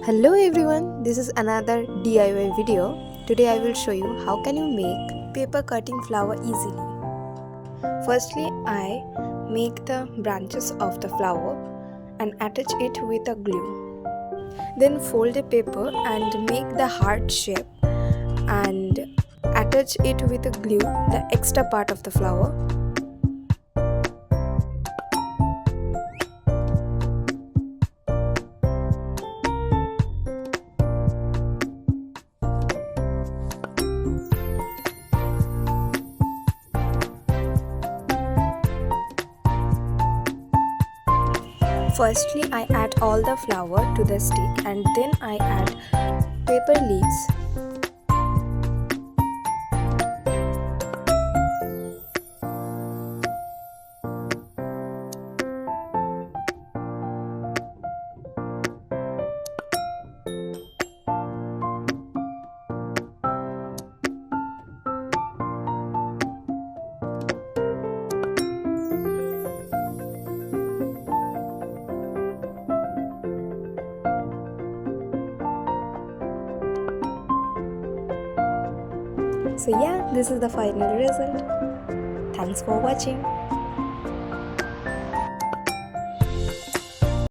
Hello everyone, this is another DIY video. Today I will show you how can you make paper cutting flower easily. Firstly, I make the branches of the flower and attach it with a glue. Then fold the paper and make the heart shape and attach it with a glue the extra part of the flower. Firstly, I add all the flour to the stick and then I add paper leaves. So yeah, this is the final result. Thanks for watching.